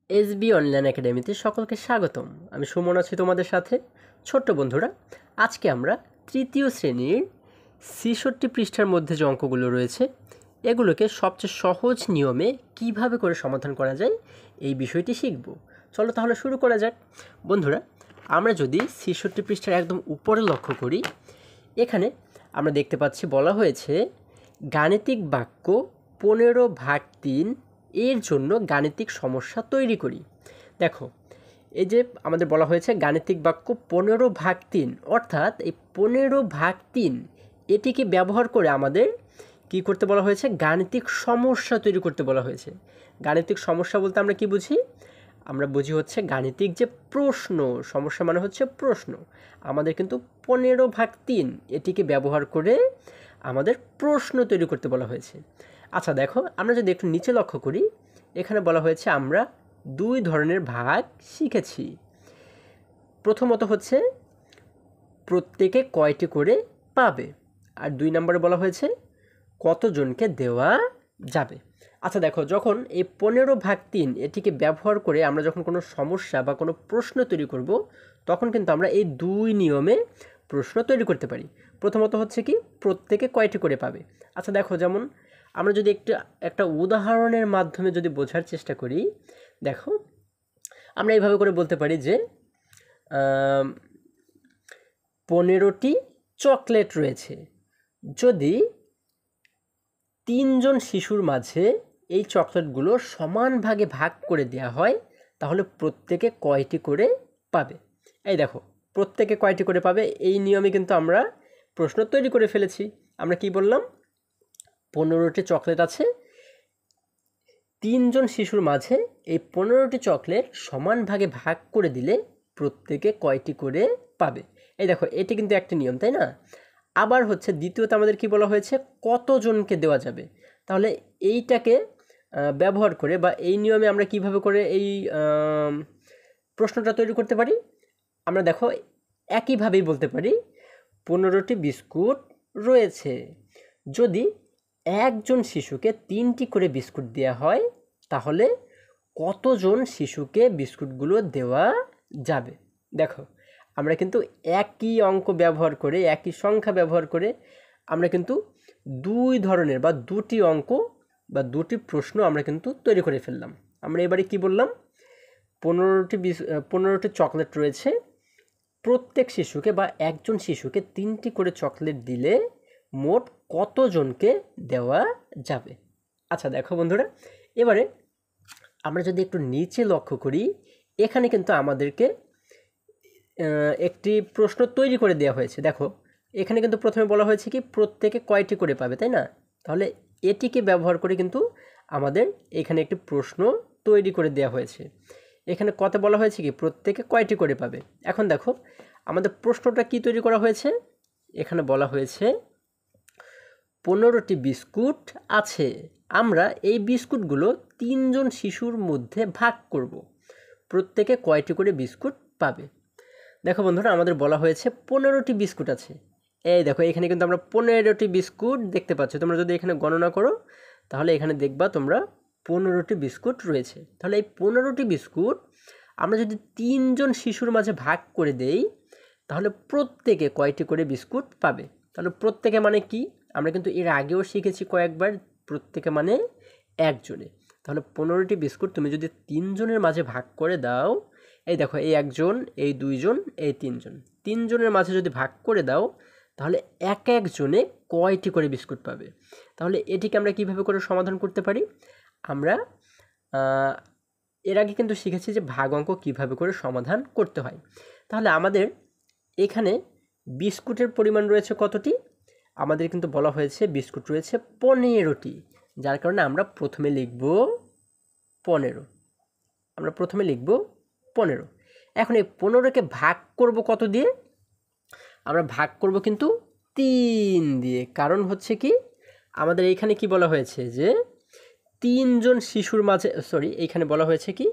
SB online একাডেমিতে সকলকে স্বাগতম। আমি সুমন আছি তোমাদের সাথে। ছোট্ট বন্ধুরা, আজকে আমরা তৃতীয় শ্রেণীর ৬৬ পৃষ্ঠার মধ্যে যে অঙ্কগুলো রয়েছে এগুলোকে সবচেয়ে সহজ নিয়মে কিভাবে করে সমাধান করা যায় এই বিষয়টি শিখব। চলো তাহলে শুরু করা যাক। বন্ধুরা, আমরা যদি ৬৬ পৃষ্ঠার একদম উপরে লক্ষ্য করি, এখানে আমরা দেখতে পাচ্ছি বলা হয়েছে গাণিতিক বাক্য ১৫/৩ এর জন্য গাণিতিক সমস্যা তৈরি করি। দেখো, এই যে আমাদের বলা হয়েছে গাণিতিক বাক্য ১৫/৩, অর্থাৎ এই ১৫/৩ এটিকে ব্যবহার করে আমাদের কি করতে বলা হয়েছে, গাণিতিক সমস্যা তৈরি করতে বলা হয়েছে। গাণিতিক সমস্যা বলতে আমরা কি বুঝি? আমরা বুঝি হচ্ছে গাণিতিক যে প্রশ্ন, সমস্যা মানে হচ্ছে প্রশ্ন। আমাদের কিন্তু ১৫/৩ এটিকে ব্যবহার করে আমাদের প্রশ্ন তৈরি করতে বলা হয়েছে। আচ্ছা দেখো, আমরা যদি একটু নিচে লক্ষ্য করি, এখানে বলা হয়েছে আমরা ২ ধরনের ভাগ শিখেছি। প্রথমত হচ্ছে প্রত্যেকে কয়টি করে পাবে, আর ২ নম্বরে বলা হয়েছে কতজনকে দেওয়া যাবে। আচ্ছা দেখো, যখন এই ১৫/৩ এটিকে ব্যবহার করে আমরা যখন কোনো সমস্যা বা কোনো প্রশ্ন তৈরি করব, তখন কিন্তু আমরা এই ২ নিয়মে প্রশ্ন তৈরি করতে পারি। প্রথমত হচ্ছে কি, প্রত্যেকে কয়টি করে পাবে। আচ্ছা দেখো, যেমন আমরা যদি একটা উদাহরণের মাধ্যমে যদি বোঝার চেষ্টা করি, দেখো আমরা এইভাবে করে বলতে পারি যে ১৫টি চকলেট রয়েছে। যদি ৩ জন শিশুর মাঝে এই চকলেটগুলো সমান ভাগে ভাগ করে দেওয়া হয়, তাহলে প্রত্যেকে কয়টি করে পাবে। এই দেখো, প্রত্যেকে কয়টি করে পাবে, এই নিয়মে কিন্তু আমরা প্রশ্ন তৈরি করে ফেলেছি। আমরা কি বললাম, ১৫টি চকলেট আছে, ৩ জন শিশুর মাঝে এই ১৫টি চকলেট সমান ভাগে ভাগ করে দিলে প্রত্যেকে কয়টি করে পাবে। এই দেখো, এটি কিন্তু একটা নিয়ম, তাই না? আবার হচ্ছে দ্বিতীয়ত আমাদের কি বলা হয়েছে, কতজনকে দেওয়া যাবে। তাহলে এইটাকে ব্যবহার করে বা এই নিয়মে আমরা কিভাবে করে এই প্রশ্নটা তৈরি করতে পারি, আমরা দেখো একইভাবেই বলতে পারি ১৫টি বিস্কুট রয়েছে। যদি একজন শিশুকে ৩টি করে বিস্কুট দেওয়া হয়, তাহলে কতজন শিশুকে বিস্কুটগুলো দেওয়া যাবে। দেখো, আমরা কিন্তু একই অঙ্ক ব্যবহার করে, একই সংখ্যা ব্যবহার করে আমরা কিন্তু ২ ধরনের বা ২টি অঙ্ক বা ২টি প্রশ্ন আমরা কিন্তু তৈরি করে ফেললাম। আমরা এবারে কি বললাম, ১৫টি চকলেট রয়েছে, প্রত্যেক শিশুকে বা একজন শিশুকে ৩টি করে চকলেট দিলে মোট কতজনকে দেওয়া যাবে। আচ্ছা দেখো বন্ধুরা, এবারে আমরা যদি একটু নিচে লক্ষ্য করি, এখানে কিন্তু আমাদেরকে একটি প্রশ্ন তৈরি করে দেওয়া হয়েছে। দেখো, এখানে কিন্তু প্রথমে বলা হয়েছে কি, প্রত্যেকে কয়টি করে পাবে, তাই না? তাহলে এটিকে ব্যবহার করে কিন্তু আমাদের এখানে একটি প্রশ্ন তৈরি করে দেওয়া হয়েছে। এখানে কত বলা হয়েছে কি, প্রত্যেকে কয়টি করে পাবে। এখন দেখো আমাদের প্রশ্নটা কি তৈরি করা হয়েছে, এখানে বলা হয়েছে ১৫টি বিস্কুট আছে, আমরা এই বিস্কুটগুলো ৩ জন শিশুর মধ্যে ভাগ করব, প্রত্যেকে কয়টি করে বিস্কুট পাবে। দেখো বন্ধুরা, আমাদের বলা হয়েছে ১৫টি বিস্কুট আছে। এই দেখো, এখানে কিন্তু আমরা ১৫টি বিস্কুট দেখতে পাচ্ছ। তোমরা যদি এখানে গণনা করো, তাহলে এখানে দেখবা তোমরা ১৫টি বিস্কুট রয়েছে। তাহলে এই ১৫টি বিস্কুট আমরা যদি ৩ জন শিশুর মাঝে ভাগ করে দেই, তাহলে প্রত্যেকে কয়টি করে বিস্কুট পাবে। তাহলে প্রত্যেকে মানে কি, আমরা কিন্তু এর আগেও শিখেছি কয়েকবার, প্রত্যেকে মানে একজনে। তাহলে ১৫টি বিস্কুট তুমি যদি ৩ জনের মাঝে ভাগ করে দাও, এই দেখো, এই একজন, এই ২ জন, এই ৩ জন, ৩ জনের মাঝে যদি ভাগ করে দাও, তাহলে এক একজনে কয়টি করে বিস্কুট পাবে। তাহলে এটিকে আমরা কিভাবে করে সমাধান করতে পারি, আমরা এর আগে কিন্তু শিখেছি যে ভাগ অঙ্ক কীভাবে করে সমাধান করতে হয়। তাহলে আমাদের এখানে বিস্কুটের পরিমাণ রয়েছে কতটি, আমাদের কিন্তু বলা হয়েছে বিস্কুট রয়েছে ১৫টি, যার কারণে আমরা প্রথমে লিখব ১৫। আমরা প্রথমে লিখব ১৫। এখন এই ১৫কে ভাগ করব কত দিয়ে, আমরা ভাগ করব কিন্তু ৩ দিয়ে। কারণ হচ্ছে কি, আমাদের এইখানে কি বলা হয়েছে যে ৩ জন শিশুর মাঝে, এইখানে বলা হয়েছে কি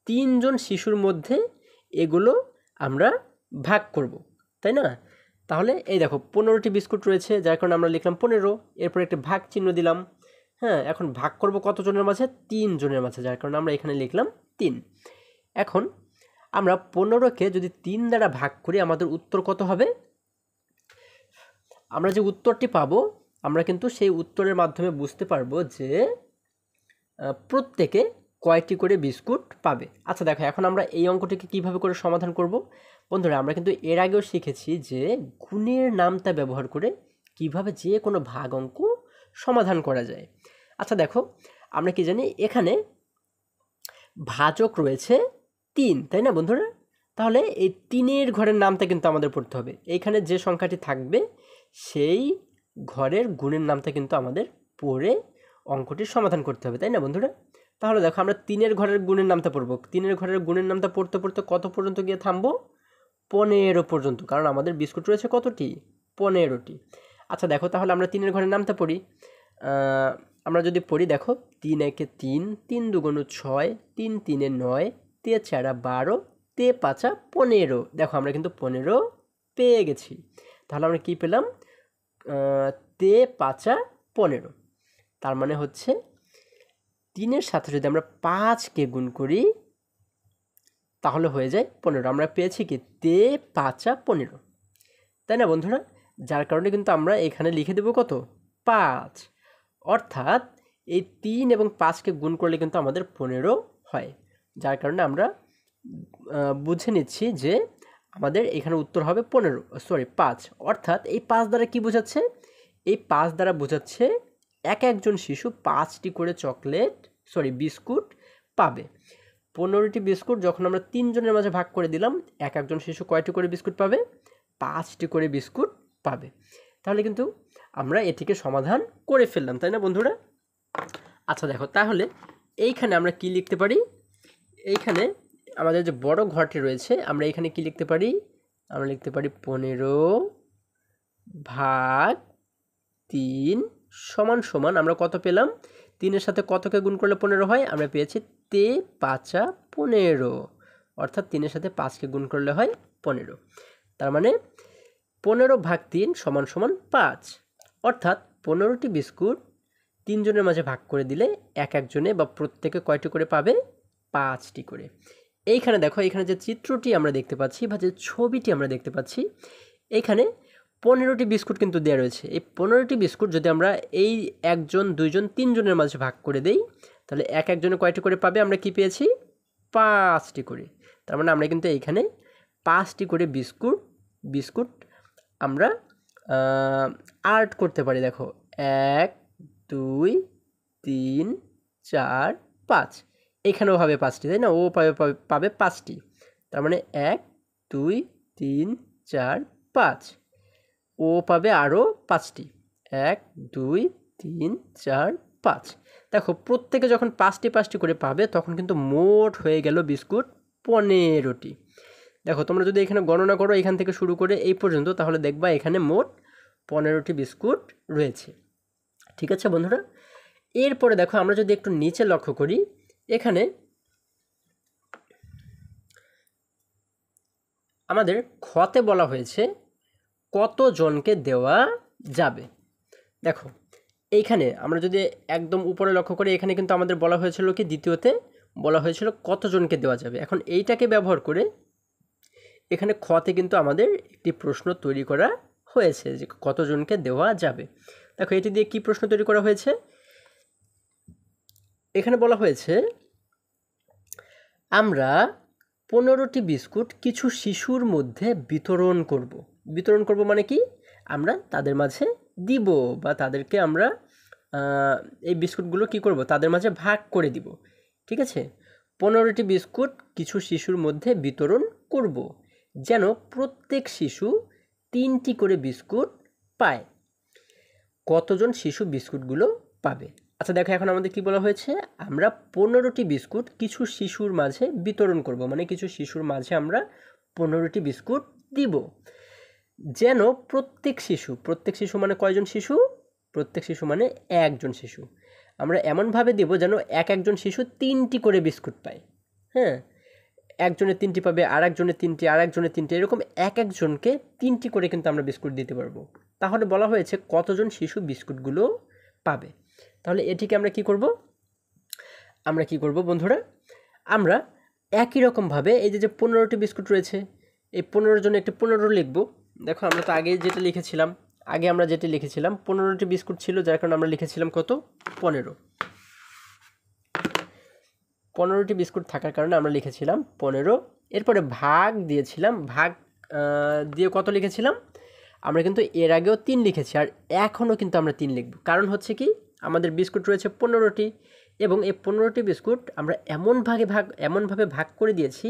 ৩ জন শিশুর মধ্যে এগুলো আমরা ভাগ করব, তাই না? তাহলে এই দেখো ১৫টি বিস্কুট রয়েছে, যার কারণে আমরা লিখলাম ১৫, এরপর একটা ভাগ চিহ্ন দিলাম। হ্যাঁ, এখন ভাগ করব কতজনের মাঝে? 3 জনের মাঝে, যার কারণে আমরা এখানে লিখলাম 3। এখন আমরা 15কে যদি 3 দ্বারা ভাগ করি আমাদের উত্তর কত হবে? আমরা যে উত্তরটি পাবো আমরা কিন্তু সেই উত্তরের মাধ্যমে বুঝতে পারবো যে প্রত্যেকে কয়টি করে বিস্কুট পাবে। আচ্ছা দেখো, এখন আমরা এই অঙ্কটিকে কিভাবে করে সমাধান করব? বন্ধুরা, আমরা কিন্তু এর আগেও শিখেছি যে গুণের নামতা ব্যবহার করে কিভাবে যে কোনো ভাগ অঙ্ক সমাধান করা যায়। আচ্ছা দেখো, আমরা কি জানি এখানে ভাজক রয়েছে 3, তাই না বন্ধুরা? তাহলে এই 3-এর ঘরের নামটা কিন্তু আমাদের পড়তে হবে। এইখানে যে সংখ্যাটি থাকবে সেই ঘরের গুণের নামটা কিন্তু আমাদের পড়ে অঙ্কটির সমাধান করতে হবে, তাই না বন্ধুরা? তাহলে দেখো, আমরা 3-এর ঘরের গুণের নামটা পড়বো। 3-এর ঘরের গুণের নামটা পড়তে পড়তে কত পর্যন্ত গিয়ে থামবো? 15 পর্যন্ত, কারণ আমাদের বিস্কুট রয়েছে কতটি? 15টি। আচ্ছা দেখো, তাহলে আমরা 3-এর ঘরের নামটা পড়ি। আমরা যদি পড়ি, দেখো 3 একে 3, 3 দুগুণ 6, 3 তিনে 9, 3 চারা 12, 3 পাঁচা 15। দেখো আমরা কিন্তু 15 পেয়ে গেছি। তাহলে আমরা কি পেলাম? 3 পাঁচা 15। তার মানে হচ্ছে 3-এর সাথে যদি আমরা 5কে গুণ করি তাহলে হয়ে যায় 15। আমরা পেয়েছি কি? 3 পাঁচা 15, তাই না বন্ধুরা? যার কারণে কিন্তু আমরা এখানে লিখে দেব কত? 5। অর্থাৎ এই 3 এবং 5কে গুণ করলে কিন্তু আমাদের 15 হয়। যার কারণে আমরা বুঝে নিচ্ছি যে আমাদের এখানে উত্তর হবে 5। অর্থাৎ এই 5 দ্বারা কি বোঝাচ্ছে? এই 5 দ্বারা বোঝাচ্ছে এক একজন শিশু 5টি করে বিস্কুট পাবে। 15টি বিস্কুট যখন আমরা 3 জনের মাঝে ভাগ করে দিলাম, এক একজন শিশু কয়টি করে বিস্কুট পাবে? 5টি করে বিস্কুট পাবে। তাহলে কিন্তু আমরা এটিকে সমাধান করে ফেললাম, তাই না বন্ধুরা? আচ্ছা দেখো, তাহলে এইখানে আমরা কি লিখতে পারি? এইখানে আমাদের যে বড় ঘরটি রয়েছে আমরা এখানে কি লিখতে পারি? আমরা লিখতে পারি 15 ভাগ 3 সমান সমান আমরা কত পেলাম? 3-এর সাথে কতকে গুণ করলে 15 হয়? আমরা পেয়েছি 3 পাঁচা 15। অর্থাৎ 3-এর সাথে 5কে গুণ করলে হয় 15। তার মানে 15 ভাগ 3 সমান সমান 5। অর্থাৎ 15টি বিস্কুট 3 জনের মাঝে ভাগ করে দিলে এক একজনে বা প্রত্যেকে কয়টি করে পাবে? 5টি করে। এইখানে দেখো, এখানে যে চিত্রটি আমরা দেখতে পাচ্ছি বা যে ছবিটি আমরা দেখতে পাচ্ছি, এখানে 15টি বিস্কুট কিন্তু দেওয়া রয়েছে। এই 15টি বিস্কুট যদি আমরা এই 1 জন 2 জন 3 জনের মাঝে ভাগ করে দেই তাহলে এক একজনে কয়টি করে পাবে? আমরা কি পেয়েছি? 5টি করে। তার মানে আমরা কিন্তু এইখানে 5টি করে বিস্কুট আমরা আর্ট করতে পারি। দেখো 1 2 3 4 5, এখানেও হবে 5টি, তাই না? ও পাবে 5টি। তার মানে 1 2 3 4 5, ও পাবে আরও 5টি। 1 2 3 4 5। দেখো প্রত্যেকে যখন 5টি করে পাবে তখন কিন্তু মোট হয়ে গেল বিস্কুট 15টি। দেখো তোমরা যদি এখানে গণনা করো এখান থেকে শুরু করে এই পর্যন্ত, তাহলে দেখবা এখানে মোট 15টি বিস্কুট রয়েছে। ঠিক আছে বন্ধুরা? এরপরে দেখো আমরা যদি একটু নিচে লক্ষ্য করি, এখানে আমাদের খতে বলা হয়েছে কতজনকে দেওয়া যাবে। দেখো এইখানে আমরা যদি একদম উপরে লক্ষ্য করি, এখানে কিন্তু আমাদের বলা হয়েছিল কি, দ্বিতীয়তে বলা হয়েছিল কতজনকে দেওয়া যাবে। এখন এইটাকে ব্যবহার করে এখানে খতে কিন্তু আমাদের একটি প্রশ্ন তৈরি করা হয়েছে যে কতজনকে দেওয়া যাবে। দেখো এটি দিয়ে কি প্রশ্ন তৈরি করা হয়েছে? এখানে বলা হয়েছে আমরা 15টি বিস্কুট কিছু শিশুর মধ্যে বিতরণ করব। বিতরণ করব মানে কি? আমরা তাদের মাঝে দিব বা তাদেরকে আমরা এই বিস্কুটগুলো কি করব? তাদের মাঝে ভাগ করে দিব। ঠিক আছে? 15টি বিস্কুট কিছু শিশুর মধ্যে বিতরণ করব যেন প্রত্যেক শিশু 3টি করে বিস্কুট পায়। কতজন শিশু বিস্কুটগুলো পাবে? আচ্ছা দেখো, এখন আমাদের কি বলা হয়েছে? আমরা 15টি বিস্কুট কিছু শিশুর মাঝে বিতরণ করব, মানে কিছু শিশুর মাঝে আমরা 15টি বিস্কুট দিব যেন প্রত্যেক শিশু মানে কয়জন শিশু? প্রত্যেক শিশু মানে একজন শিশু। আমরা এমনভাবে দেব যেন একজন শিশু 3টি করে বিস্কুট পায়। হ্যাঁ, একজনে 3টি পাবে, আর একজনে 3টি, আর একজনে 3টি, এরকম একজনকে 3টি করে কিন্তু আমরা বিস্কুট দিতে পারবো। তাহলে বলা হয়েছে কতজন শিশু বিস্কুটগুলো পাবে। তাহলে এটিকে আমরা কি করব বন্ধুরা, আমরা একই রকমভাবে এই যে 15টি বিস্কুট রয়েছে, এই 15 জন্য একটি 15 লিখব। দেখো আমরা তো আগে যেটা লিখেছিলাম, 15টি বিস্কুট ছিল, যার কারণে আমরা লিখেছিলাম কত, 15টি বিস্কুট থাকার কারণে আমরা লিখেছিলাম 15। এরপরে ভাগ দিয়েছিলাম, ভাগ দিয়ে কত লিখেছিলাম, আমরা কিন্তু এর আগেও 3 লিখেছি, আর এখনও কিন্তু আমরা 3 লিখব। কারণ হচ্ছে কি, আমাদের বিস্কুট রয়েছে 15টি, এবং এই 15টি বিস্কুট আমরা এমনভাবে ভাগ করে দিয়েছি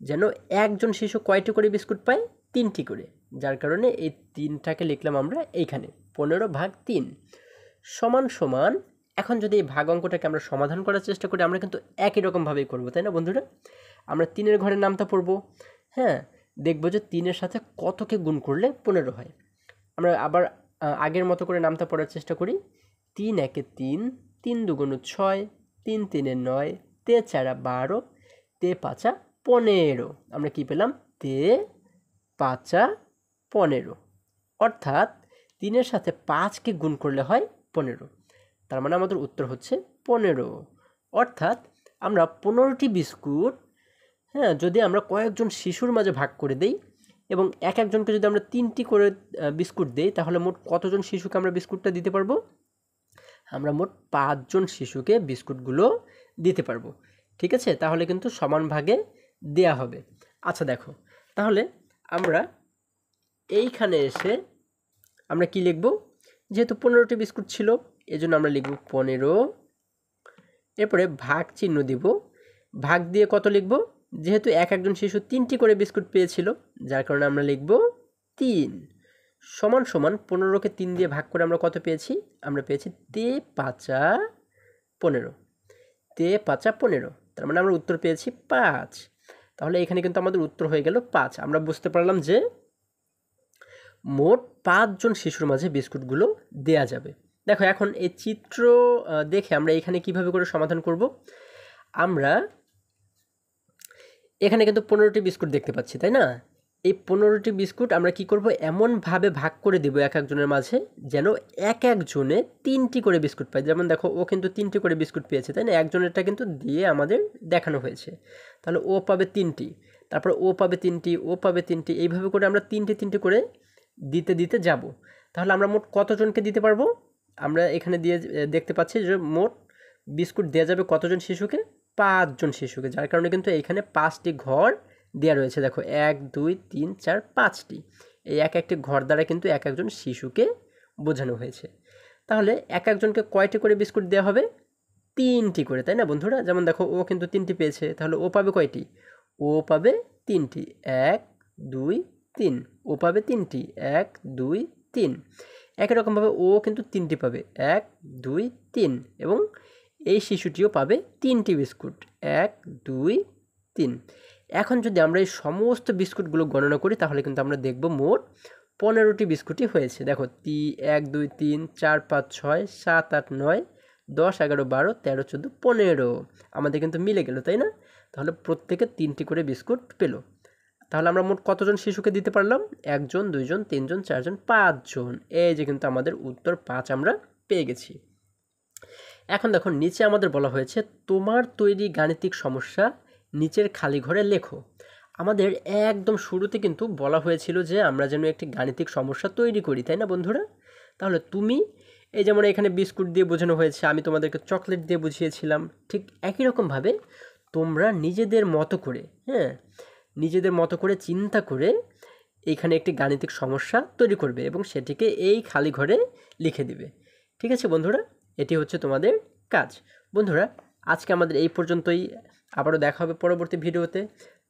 যেন একজন শিশু কয়টি করে বিস্কুট পায়, 3টি করে। যার কারণে এই 3টাকে লিখলাম আমরা এইখানে, 15/3 সমান সমান। এখন যদি এই ভাগ অঙ্কটাকে আমরা সমাধান করার চেষ্টা করি, আমরা কিন্তু একই রকমভাবেই করবো, তাই না বন্ধুরা? আমরা 3-এর ঘরের নামটা পড়বো, হ্যাঁ, দেখবো যে 3-এর সাথে কতকে গুণ করলে 15 হয়। আমরা আবার আগের মতো করে নামটা পড়ার চেষ্টা করি। 3 1 3, 3 2 6, 3 3 9, 3 4 12, 3 5 15। আমরা কি পেলাম, 3 5 15, অর্থাৎ 3-এর সাথে 5কে গুণ করলে হয় 15। তার মানে আমাদের উত্তর হচ্ছে 15। অর্থাৎ আমরা 15টি বিস্কুট, হ্যাঁ, যদি আমরা কয়েকজন শিশুর মাঝে ভাগ করে দেই এবং এক একজনকে যদি আমরা 3টি করে বিস্কুট দেই, তাহলে মোট কতজন শিশুকে আমরা বিস্কুটটা দিতে পারবো? আমরা মোট 5 জন শিশুকে বিস্কুটগুলো দিতে পারবো। ঠিক আছে, তাহলে কিন্তু সমান ভাগে দেয়া হবে। আচ্ছা দেখো, তাহলে আমরা এইখানে এসে আমরা কি লিখব, যেহেতু 15টি বিস্কুট ছিল এজন্য আমরা লিখব 15। এরপরে ভাগ চিহ্ন দিব, ভাগ দিয়ে কত লিখব, যেহেতু এক একজন শিশু 3টি করে বিস্কুট পেয়েছিল, যার কারণে আমরা লিখব 3 সমান সমান 15কে 3 দিয়ে ভাগ করে আমরা কত পেয়েছি, আমরা পেয়েছি 3 5 15, 3 5 15। তার মানে আমরা উত্তর পেয়েছি 5। তাহলে এখানে কিন্তু আমাদের উত্তর হয়ে গেল 5। আমরা বুঝতে পারলাম যে মোট 5 জন শিশুর মাঝে বিস্কুটগুলো দেয়া যাবে। দেখো এখন এই চিত্র দেখে আমরা এখানে কিভাবে করে সমাধান করব। আমরা এখানে কিন্তু 15টি বিস্কুট দেখতে পাচ্ছি, তাই না? এই 15টি বিস্কুট আমরা কি করব, এমনভাবে ভাগ করে দেব এক একজনের মাঝে যেন এক একজনে 3টি করে বিস্কুট পায়। যেমন দেখো ও কিন্তু 3টি করে বিস্কুট পেয়েছে, তাই না? একজনেরটা কিন্তু দিয়ে আমাদের দেখানো হয়েছে। তাহলে ও পাবে 3টি, তারপর ও পাবে 3টি, ও পাবে 3টি, এইভাবে করে আমরা 3টি করে দিতে দিতে যাব। তাহলে আমরা মোট কতজনকে দিতে পারবো? আমরা এখানে দিয়ে দেখতে পাচ্ছি যে মোট বিস্কুট দেওয়া যাবে কতজন শিশুকে, 5 জন শিশুকে। যার কারণে কিন্তু এইখানে 5টি ঘর দেওয়া রয়েছে। দেখো 1 2 3 4 5টি, এই এক একটি ঘর দ্বারা কিন্তু এক একজন শিশুকে বোঝানো হয়েছে। তাহলে এক একজনকে কয়টি করে বিস্কুট দেওয়া হবে? 3টি করে, তাই না বন্ধুরা? যেমন দেখো ও কিন্তু 3টি পেয়েছে, তাহলে ও পাবে কয়টি? ও পাবে 3টি, 1 2 3। ও পাবে 3টি, 1 2 3। একই রকমভাবে ও কিন্তু 3টি পাবে, 1 2 3, এবং এই শিশুটিও পাবে 3টি বিস্কুট, 1 2 3। এখন যদি আমরা এই সমস্ত বিস্কুটগুলো গণনা করি, তাহলে কিন্তু আমরা দেখব মোট 15টি বিস্কুটই হয়েছে। দেখো 1 2 3 4 5 6 7 8 9 10 11 12 13 14 15 আমাদের কিন্তু মিলে গেল, তাই না? তাহলে প্রত্যেকে 3টি করে বিস্কুট পেল। তাহলে আমরা মোট কতজন শিশুকে দিতে পারলাম? 1 জন 2 জন 3 জন 4 জন 5 জন। এই যে কিন্তু আমাদের উত্তর 5 আমরা পেয়ে গেছি। এখন দেখো নিচে আমাদের বলা হয়েছে তোমার তৈরি গাণিতিক সমস্যা নিচের খালি ঘরে লেখো। আমাদের একদম শুরুতে কিন্তু বলা হয়েছিল যে আমরা যেন একটি গাণিতিক সমস্যা তৈরি করি, তাই না বন্ধুরা? তাহলে তুমি এই যেমন এখানে বিস্কুট দিয়ে বোঝানো হয়েছে, আমি তোমাদেরকে চকলেট দিয়ে বুঝিয়েছিলাম, ঠিক একই রকমভাবে তোমরা নিজেদের মতো করে, হ্যাঁ, নিজেদের মতো করে চিন্তা করে এইখানে একটি গাণিতিক সমস্যা তৈরি করবে এবং সেটিকে এই খালি ঘরে লিখে দিবে। ঠিক আছে বন্ধুরা, এটি হচ্ছে তোমাদের কাজ। বন্ধুরা আজকে আমাদের এই পর্যন্তই, আবারও দেখা হবে পরবর্তী ভিডিওতে।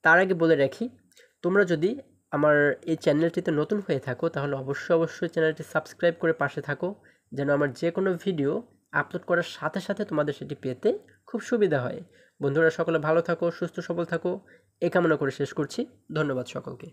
তার আগে বলে রাখি, তোমরা যদি আমার এই চ্যানেলটিতে নতুন হয়ে থাকো তাহলে অবশ্যই চ্যানেলটি সাবস্ক্রাইব করে পাশে থাকো, যেন আমার যে কোনো ভিডিও আপলোড করার সাথে সাথে তোমাদের সেটি পেতে খুব সুবিধা হয়। বন্ধুরা সকলে ভালো থাকো, সুস্থ সবল থাকো, এই কামনা করে শেষ করছি। ধন্যবাদ সকলকে।